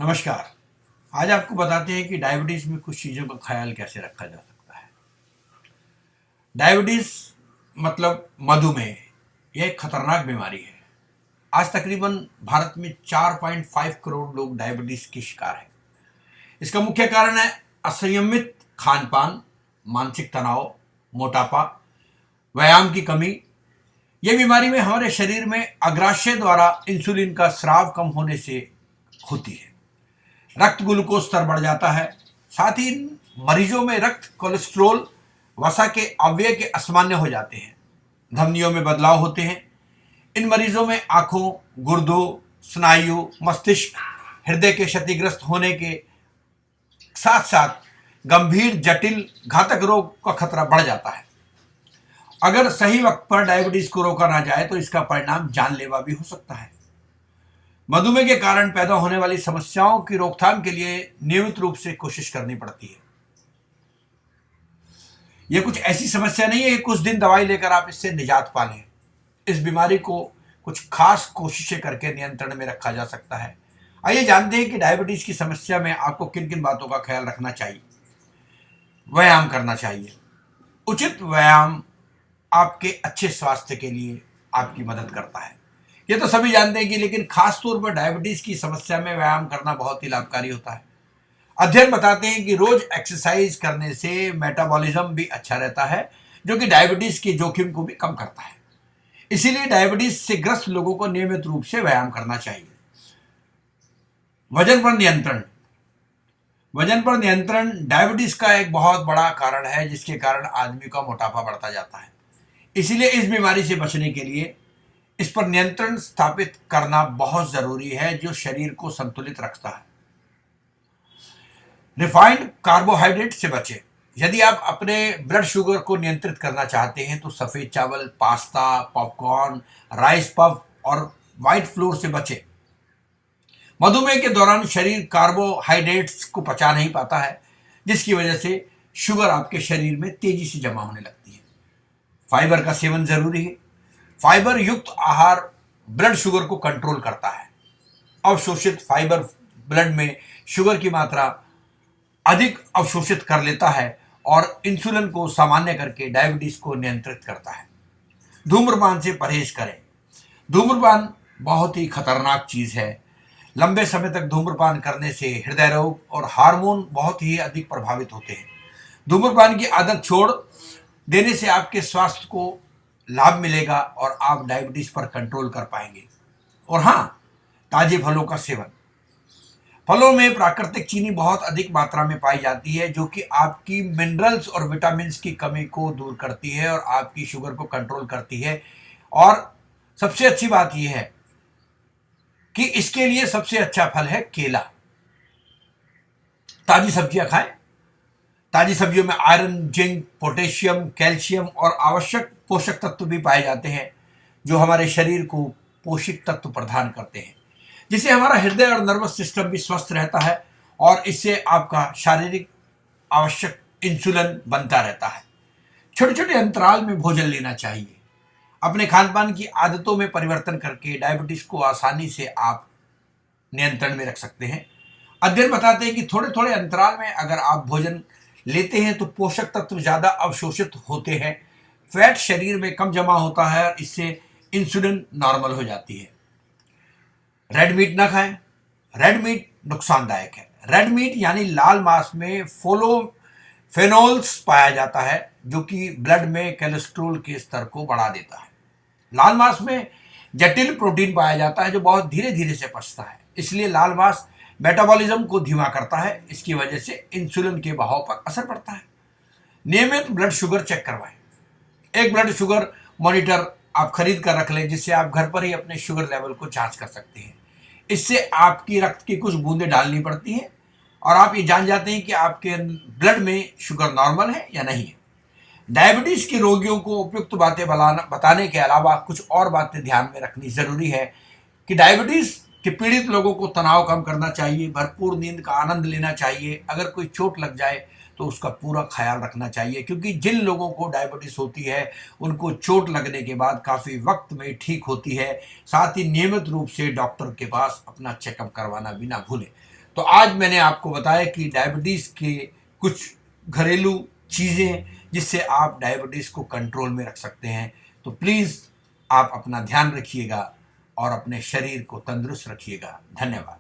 नमस्कार। आज आपको बताते हैं कि डायबिटीज में कुछ चीज़ों का ख्याल कैसे रखा जा सकता है। डायबिटीज मतलब मधुमेह, यह एक खतरनाक बीमारी है। आज तकरीबन भारत में 4.5 करोड़ लोग डायबिटीज के शिकार हैं। इसका मुख्य कारण है असंयमित खान पान, मानसिक तनाव, मोटापा, व्यायाम की कमी। यह बीमारी में हमारे शरीर में अग्राशय द्वारा इंसुलिन का स्राव कम होने से होती है। रक्त ग्लूकोज स्तर बढ़ जाता है। साथ ही मरीजों में रक्त कोलेस्ट्रोल, वसा के अवयव के असामान्य हो जाते हैं। धमनियों में बदलाव होते हैं। इन मरीजों में आंखों, गुर्दों, स्नायु, मस्तिष्क, हृदय के क्षतिग्रस्त होने के साथ साथ गंभीर जटिल घातक रोग का खतरा बढ़ जाता है। अगर सही वक्त पर डायबिटीज को रोका ना जाए तो इसका परिणाम जानलेवा भी हो सकता है। मधुमेह के कारण पैदा होने वाली समस्याओं की रोकथाम के लिए नियमित रूप से कोशिश करनी पड़ती है। यह कुछ ऐसी समस्या नहीं है कि कुछ दिन दवाई लेकर आप इससे निजात पा लें। इस बीमारी को कुछ खास कोशिशें करके नियंत्रण में रखा जा सकता है। आइए जानते हैं कि डायबिटीज की समस्या में आपको किन किन बातों का ख्याल रखना चाहिए। व्यायाम करना चाहिए। उचित व्यायाम आपके अच्छे स्वास्थ्य के लिए आपकी मदद करता है। ये तो सभी जानते हैं कि लेकिन खास तौर पर डायबिटीज की समस्या में व्यायाम करना बहुत ही लाभकारी होता है। अध्ययन बताते हैं कि रोज एक्सरसाइज करने से मेटाबॉलिज्म भी अच्छा रहता है, जो कि डायबिटीज के जोखिम को भी कम करता है। इसीलिए डायबिटीज से ग्रस्त लोगों को नियमित रूप से व्यायाम करना चाहिए। वजन पर नियंत्रण। वजन पर नियंत्रण डायबिटीज का एक बहुत बड़ा कारण है, जिसके कारण आदमी का मोटापा बढ़ता जाता है। इसीलिए इस बीमारी से बचने के लिए इस पर नियंत्रण स्थापित करना बहुत जरूरी है, जो शरीर को संतुलित रखता है। रिफाइंड कार्बोहाइड्रेट से बचें। यदि आप अपने ब्लड शुगर को नियंत्रित करना चाहते हैं तो सफेद चावल, पास्ता, पॉपकॉर्न, राइस पफ और व्हाइट फ्लोर से बचें। मधुमेह के दौरान शरीर कार्बोहाइड्रेट्स को पचा नहीं पाता है, जिसकी वजह से शुगर आपके शरीर में तेजी से जमा होने लगती है। फाइबर का सेवन जरूरी है। फाइबर युक्त आहार ब्लड शुगर को कंट्रोल करता है। अवशोषित फाइबर ब्लड में शुगर की मात्रा अधिक अवशोषित कर लेता है और इंसुलिन को सामान्य करके डायबिटीज को नियंत्रित करता है। धूम्रपान से परहेज करें। धूम्रपान बहुत ही खतरनाक चीज है। लंबे समय तक धूम्रपान करने से हृदय रोग और हार्मोन बहुत ही अधिक प्रभावित होते हैं। धूम्रपान की आदत छोड़ देने से आपके स्वास्थ्य को लाभ मिलेगा और आप डायबिटीज पर कंट्रोल कर पाएंगे। और हाँ, ताजे फलों का सेवन। फलों में प्राकृतिक चीनी बहुत अधिक मात्रा में पाई जाती है, जो कि आपकी मिनरल्स और विटामिन्स की कमी को दूर करती है और आपकी शुगर को कंट्रोल करती है। और सबसे अच्छी बात यह है कि इसके लिए सबसे अच्छा फल है केला। ताजी सब्जियां खाएं। ताजी सब्जियों में आयरन, जिंक, पोटेशियम, कैल्शियम और आवश्यक पोषक तत्व भी पाए जाते हैं, जो हमारे शरीर को पोषक तत्व प्रदान करते हैं, जिससे हमारा हृदय और नर्वस सिस्टम भी स्वस्थ रहता है और इससे आपका शारीरिक आवश्यक इंसुलिन बनता रहता है। छोटे छोटे अंतराल में भोजन लेना चाहिए। अपने खान पान की आदतों में परिवर्तन करके डायबिटीज को आसानी से आप नियंत्रण में रख सकते हैं। अध्ययन बताते हैं कि थोड़े थोड़े अंतराल में अगर आप भोजन लेते हैं तो पोषक तत्व ज्यादा अवशोषित होते हैं, फैट शरीर में कम जमा होता है और इससे इंसुलिन नॉर्मल हो जाती है। रेड मीट ना खाएं। रेड मीट नुकसानदायक है। रेड मीट यानी लाल मांस में फेनोल्स पाया जाता है, जो कि ब्लड में कोलेस्ट्रॉल के स्तर को बढ़ा देता है। लाल मांस में जटिल प्रोटीन पाया जाता है, जो बहुत धीरे धीरे से पचता है। इसलिए लाल मांस मेटाबॉलिज्म को धीमा करता है। इसकी वजह से इंसुलिन के बहाव पर असर पड़ता है। नियमित ब्लड शुगर चेक करवाएं। एक ब्लड शुगर मॉनिटर आप खरीद कर रख लें, जिससे आप घर पर ही अपने शुगर लेवल को जांच कर सकते हैं। इससे आपकी रक्त की कुछ बूंदें डालनी पड़ती हैं और आप ये जान जाते हैं कि आपके ब्लड में शुगर नॉर्मल है या नहीं है। डायबिटीज के रोगियों को उपयुक्त बातें बताने के अलावा कुछ और बातें ध्यान में रखनी जरूरी है कि डायबिटीज के पीड़ित लोगों को तनाव कम करना चाहिए, भरपूर नींद का आनंद लेना चाहिए। अगर कोई चोट लग जाए तो उसका पूरा ख्याल रखना चाहिए, क्योंकि जिन लोगों को डायबिटीज होती है उनको चोट लगने के बाद काफ़ी वक्त में ठीक होती है। साथ ही नियमित रूप से डॉक्टर के पास अपना चेकअप करवाना भी ना भूलें। तो आज मैंने आपको बताया कि डायबिटीज़ के कुछ घरेलू चीज़ें जिससे आप डायबिटीज़ को कंट्रोल में रख सकते हैं। तो प्लीज़ आप अपना ध्यान रखिएगा और अपने शरीर को तंदुरुस्त रखिएगा। धन्यवाद।